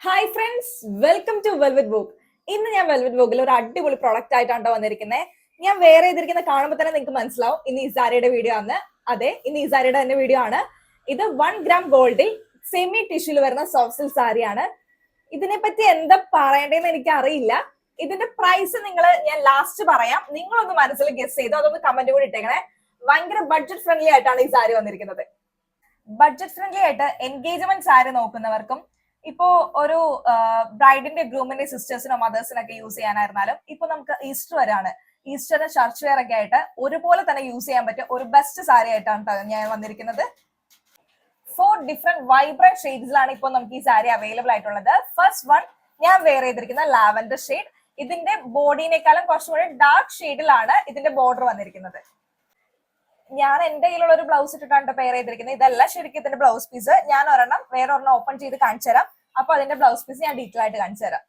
Hi friends, welcome to velvet vogue. ഇന്ന് ഞാൻ velvet വോഗിൽ ഒരു അടിപൊളി പ്രൊഡക്റ്റ് ആയിട്ടാണ് വന്നിരിക്കുന്നത്. ഞാൻ വേറെ ചെയ്തിരിക്കുന്ന കാണുമ്പോൾ തന്നെ നിങ്ങൾക്ക് മനസ്സിലാവും ഇന്ന് ഇസാരയുടെ വീഡിയോ ആണ്. അതെ, ഇന്ന് ഇസാരയുടെ തന്നെ വീഡിയോ ആണ്. ഇത് 1 gram ഗോൾഡിൽ സെമി ടിഷ്യൂല് വരുന്ന സോഫ്റ്റ് സിൽക്ക് സാരിയാണ്. ഇതിനെ പറ്റി എന്താ പറയേണ്ടതെന്ന് എനിക്ക് അറിയില്ല. ഇതിന്റെ പ്രൈസ് ഞാൻ ലാസ്റ്റ് പറയാം. നിങ്ങളൊന്ന് മനസ്സിൽ ഗസ് ചെയ്തോ, അതൊന്ന് കമന്റ് കൂടി ഇട്ടേക്കണേ. ഭയങ്കര ബഡ്ജറ്റ് ഫ്രണ്ട്ലി ആയിട്ടാണ് ഈ സാരി വന്നിരിക്കുന്നത്. ബഡ്ജറ്റ് ഫ്രണ്ട്ലി ആയിട്ട് എൻഗേജ്മെന്റ് സാരി നോക്കുന്നവർക്കും ഇപ്പോ ഒരു ബ്രൈഡിന്റെ ഗ്രൂമിന്റെ സിസ്റ്റേഴ്സിനോ മദേഴ്സിനൊക്കെ യൂസ് ചെയ്യാനായിരുന്നാലും ഇപ്പൊ നമുക്ക് ഈസ്റ്റർ വരാണ്. ഈസ്റ്ററിന് ചർച്ച് വെയർ ഒക്കെ ആയിട്ട് ഒരുപോലെ തന്നെ യൂസ് ചെയ്യാൻ പറ്റിയ ഒരു ബെസ്റ്റ് സാരി ആയിട്ടാണ് ഞാൻ വന്നിരിക്കുന്നത്. 4 ഡിഫറെന്റ് വൈബ്രന്റ് ഷെയ്ഡ്സിലാണ് ഇപ്പോൾ നമുക്ക് ഈ സാരി അവൈലബിൾ ആയിട്ടുള്ളത്. ഫസ്റ്റ് വൺ ഞാൻ വെയർ ചെയ്തിരിക്കുന്ന ലാവൻഡർ ഷെയ്ഡ്. ഇതിന്റെ ബോഡിനേക്കാളും കുറച്ചും കൂടി ഡാർക്ക് ഷെയ്ഡിലാണ് ഇതിന്റെ ബോർഡർ വന്നിരിക്കുന്നത്. ഞാൻ എന്റെ കയ്യിലുള്ള ഒരു ബ്ലൗസ് ഇട്ടിട്ടാണ് പെയർ ചെയ്തിരിക്കുന്നത്. ഇതല്ല ശരിക്കും ഇതിന്റെ ബ്ലൗസ് പീസ്. ഞാൻ വേറെ ഒരെണ്ണം ഓപ്പൺ ചെയ്ത് കാണിച്ചു തരാം. അപ്പൊ അതിന്റെ ബ്ലൗസ് പീസ് ഞാൻ ഡീറ്റെയിൽ ആയിട്ട് കാണിച്ചു തരാം.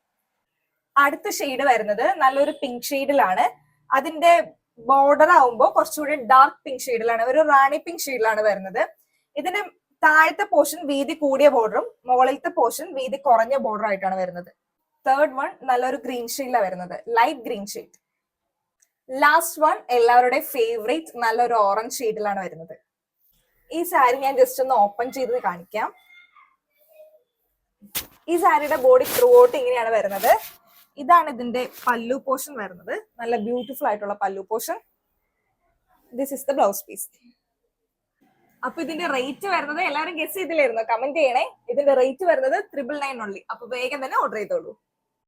അടുത്ത ഷെയ്ഡ് വരുന്നത് നല്ലൊരു പിങ്ക് ഷെയ്ഡിലാണ്. അതിന്റെ ബോർഡർ ആവുമ്പോൾ കുറച്ചുകൂടി ഡാർക്ക് പിങ്ക് ഷെയ്ഡിലാണ്, ഒരു റാണി പിങ്ക് ഷെയ്ഡിലാണ് വരുന്നത്. ഇതിന്റെ താഴത്തെ പോർഷൻ വീതി കൂടിയ ബോർഡറും മുകളിലത്തെ പോർഷൻ വീതി കുറഞ്ഞ ബോർഡർ ആയിട്ടാണ് വരുന്നത്. തേർഡ് വൺ നല്ലൊരു ഗ്രീൻ ഷെയ്ഡിലാണ് വരുന്നത്, light green shade. Last one എല്ലാവരുടെയും ഫേവറേറ്റ് നല്ലൊരു ഓറഞ്ച് ഷെയ്ഡിലാണ് വരുന്നത്. ഈ സാരി ഞാൻ ജസ്റ്റ് ഒന്ന് ഓപ്പൺ ചെയ്ത് കാണിക്കാം. ഈ സാരിയുടെ ബോഡി ത്രൂ ഔട്ട് ഇങ്ങനെയാണ് വരുന്നത്. ഇതാണ് ഇതിന്റെ പല്ലു പോർഷൻ വരുന്നത്, നല്ല ബ്യൂട്ടിഫുൾ ആയിട്ടുള്ള pallu portion. This is the blouse piece. അപ്പൊ ഇതിന്റെ റേറ്റ് വരുന്നത് എല്ലാവരും ഗസ് ചെയ്തില്ലായിരുന്നു, കമന്റ് ചെയ്യണേ. ഇതിന്റെ റേറ്റ് വരുന്നത് 999 ഓൺലി. അപ്പൊ വേഗം തന്നെ ഓർഡർ ചെയ്തോളൂ.